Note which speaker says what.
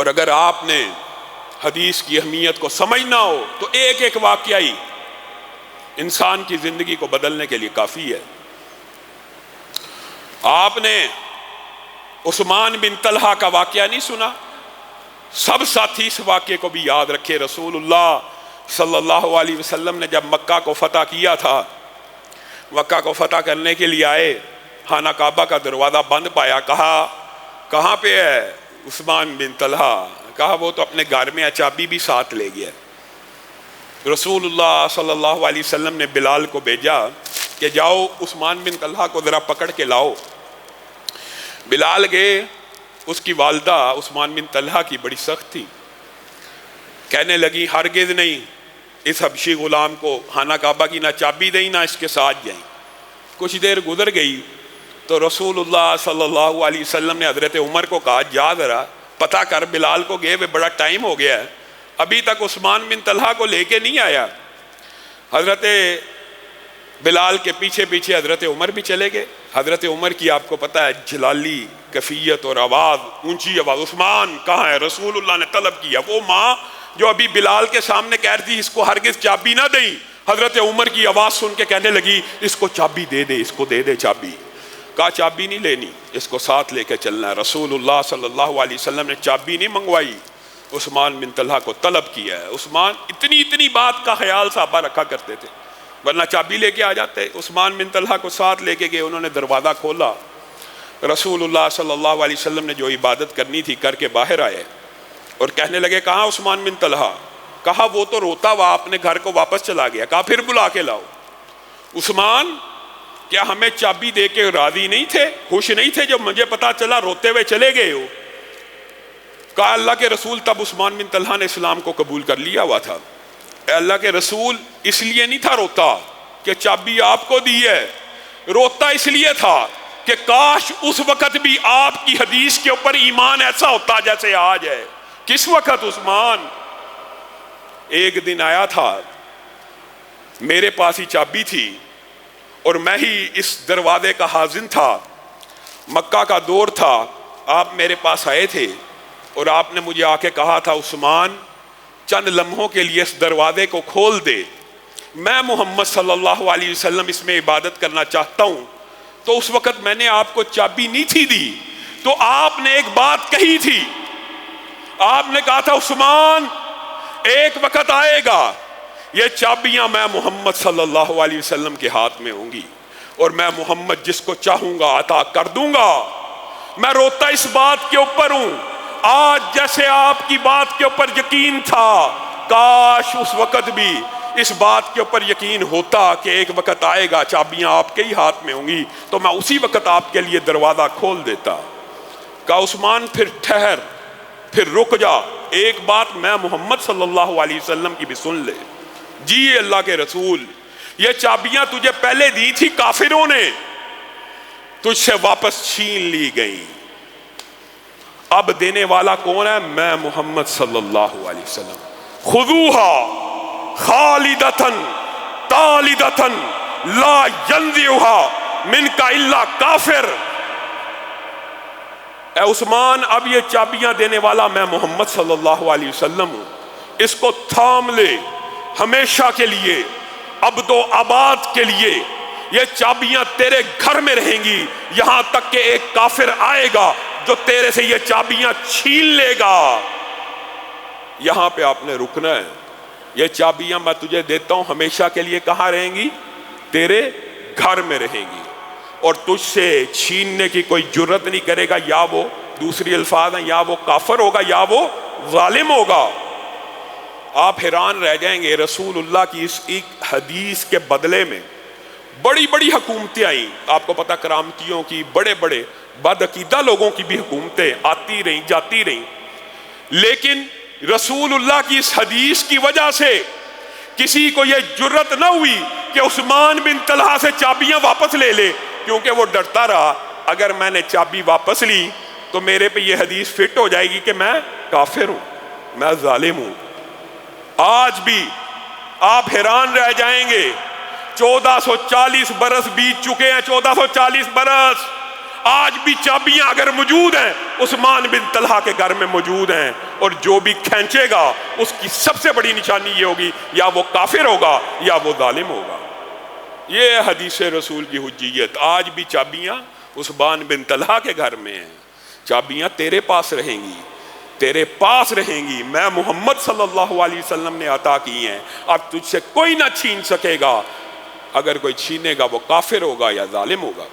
Speaker 1: اور اگر آپ نے حدیث کی اہمیت کو سمجھنا ہو تو ایک ایک واقعہ ہی انسان کی زندگی کو بدلنے کے لیے کافی ہے۔ آپ نے عثمان بن طلحہ کا واقعہ نہیں سنا؟ سب ساتھی اس واقعے کو بھی یاد رکھے۔ رسول اللہ صلی اللہ علیہ وسلم نے جب مکہ کو فتح کیا تھا، مکہ کو فتح کرنے کے لیے آئے، خانہ کعبہ کا دروازہ بند پایا، کہا کہاں پہ ہے عثمان بن طلحہ؟ کہا وہ تو اپنے گھر میں چابی بھی ساتھ لے گیا۔ رسول اللہ صلی اللہ علیہ وسلم نے بلال کو بھیجا کہ جاؤ عثمان بن طلحہ کو ذرا پکڑ کے لاؤ۔ بلال گئے، اس کی والدہ عثمان بن طلحہ کی بڑی سخت تھی، کہنے لگی ہرگز نہیں، اس حبشی غلام کو خانہ کعبہ کی نہ چابی دیں نہ اس کے ساتھ جائیں۔ کچھ دیر گزر گئی تو رسول اللہ صلی اللہ علیہ وسلم نے حضرت عمر کو کہا جا ذرا پتہ کر بلال کو گئے ہوئے بڑا ٹائم ہو گیا ہے، ابھی تک عثمان بن طلحہ کو لے کے نہیں آیا۔ حضرت بلال کے پیچھے پیچھے حضرت عمر بھی چلے گئے۔ حضرت عمر کی آپ کو پتہ ہے جلالی کیفیت اور آواز، اونچی آواز، عثمان کہاں ہے؟ رسول اللہ نے طلب کیا۔ وہ ماں جو ابھی بلال کے سامنے کہہ رہی تھی اس کو ہرگز چابی نہ دیں، حضرت عمر کی آواز سن کے کہنے لگی اس کو چابی دے دے، اس کو دے دے چابی۔ کہا چابی نہیں لینی، اس کو ساتھ لے کے چلنا ہے۔ رسول اللہ صلی اللہ علیہ وسلم نے چابی نہیں منگوائی، عثمان بن طلحہ کو طلب کیا ہے۔ عثمان اتنی بات کا خیال صحابہ رکھا کرتے تھے، ورنہ چابی لے کے آ جاتے۔ عثمان بن طلحہ کو ساتھ لے کے گئے، انہوں نے دروازہ کھولا، رسول اللہ صلی اللہ علیہ وسلم نے جو عبادت کرنی تھی کر کے باہر آئے اور کہنے لگے کہاں عثمان بن طلحہ؟ کہا وہ تو روتا ہوا اپنے گھر کو واپس چلا گیا۔ کہا پھر بلا کے لاؤ۔ عثمان کیا ہمیں چابی دے کے راضی نہیں تھے، خوش نہیں تھے جب مجھے پتا چلا روتے ہوئے چلے گئے ہو؟ کہا اللہ کے رسول، تب عثمان بن طلحہ نے اسلام کو قبول کر لیا ہوا تھا۔ اے اللہ کے رسول، اس لیے نہیں تھا روتا کہ چابی آپ کو دی ہے، روتا اس لیے تھا کہ کاش اس وقت بھی آپ کی حدیث کے اوپر ایمان ایسا ہوتا جیسے آج ہے۔ کس وقت عثمان؟ ایک دن آیا تھا، میرے پاس ہی چابی تھی اور میں ہی اس دروازے کا خازن تھا، مکہ کا دور تھا، آپ میرے پاس آئے تھے اور آپ نے مجھے آ کے کہا تھا عثمان چند لمحوں کے لیے اس دروازے کو کھول دے، میں محمد صلی اللہ علیہ وسلم اس میں عبادت کرنا چاہتا ہوں۔ تو اس وقت میں نے آپ کو چابی نہیں تھی دی، تو آپ نے ایک بات کہی تھی، آپ نے کہا تھا عثمان ایک وقت آئے گا یہ چابیاں میں محمد صلی اللہ علیہ وسلم کے ہاتھ میں ہوں گی اور میں محمد جس کو چاہوں گا عطا کر دوں گا۔ میں روتا اس بات کے اوپر ہوں، آج جیسے آپ کی بات کے اوپر یقین تھا، کاش اس وقت بھی اس بات کے اوپر یقین ہوتا کہ ایک وقت آئے گا چابیاں آپ کے ہی ہاتھ میں ہوں گی، تو میں اسی وقت آپ کے لیے دروازہ کھول دیتا۔ کہا عثمان پھر ٹھہر، پھر رک جا، ایک بات میں محمد صلی اللہ علیہ وسلم کی بھی سن لے۔ جی اللہ کے رسول، یہ چابیاں تجھے پہلے دی تھی کافروں نے، تجھ سے واپس چھین لی گئی، اب دینے والا کون ہے؟ میں محمد صلی اللہ علیہ وسلم۔ خذوها خالدتن طالدتن لا ينزعها منك الا کافر۔ اے عثمان، اب یہ چابیاں دینے والا میں محمد صلی اللہ علیہ وسلم ہوں، اس کو تھام لے ہمیشہ کے لیے، ابد و آباد کے لیے۔ یہ چابیاں تیرے گھر میں رہیں گی یہاں تک کہ ایک کافر آئے گا جو تیرے سے یہ چابیاں چھین لے گا۔ یہاں پہ آپ نے رکنا ہے۔ یہ چابیاں میں تجھے دیتا ہوں ہمیشہ کے لیے، کہاں رہیں گی؟ تیرے گھر میں رہیں گی، اور تجھ سے چھیننے کی کوئی جرت نہیں کرے گا، یا وہ دوسری الفاظ ہیں، یا وہ کافر ہوگا یا وہ ظالم ہوگا۔ آپ حیران رہ جائیں گے، رسول اللہ کی اس ایک حدیث کے بدلے میں بڑی بڑی حکومتیں آئیں۔ آپ کو پتہ کرامتیوں کی، بڑے بڑے بدعقیدہ لوگوں کی بھی حکومتیں آتی رہیں جاتی رہیں، لیکن رسول اللہ کی اس حدیث کی وجہ سے کسی کو یہ جرت نہ ہوئی کہ عثمان بن طلحہ سے چابیاں واپس لے لے، کیونکہ وہ ڈرتا رہا اگر میں نے چابی واپس لی تو میرے پہ یہ حدیث فٹ ہو جائے گی کہ میں کافر ہوں، میں ظالم ہوں۔ آج بھی آپ حیران رہ جائیں گے، 1440 برس بیت چکے ہیں، 1440 برس آج بھی چابیاں اگر موجود ہیں عثمان بن طلحہ کے گھر میں موجود ہیں، اور جو بھی کھینچے گا اس کی سب سے بڑی نشانی یہ ہوگی یا وہ کافر ہوگا یا وہ ظالم ہوگا۔ یہ حدیث رسول کی حجیت، آج بھی چابیاں عثمان بن طلحہ کے گھر میں ہیں، چابیاں تیرے پاس رہیں گی، تیرے پاس رہیں گی، میں محمد صلی اللہ علیہ وسلم نے عطا کی ہیں، اب تجھ سے کوئی نہ چھین سکے گا، اگر کوئی چھینے گا وہ کافر ہوگا یا ظالم ہوگا۔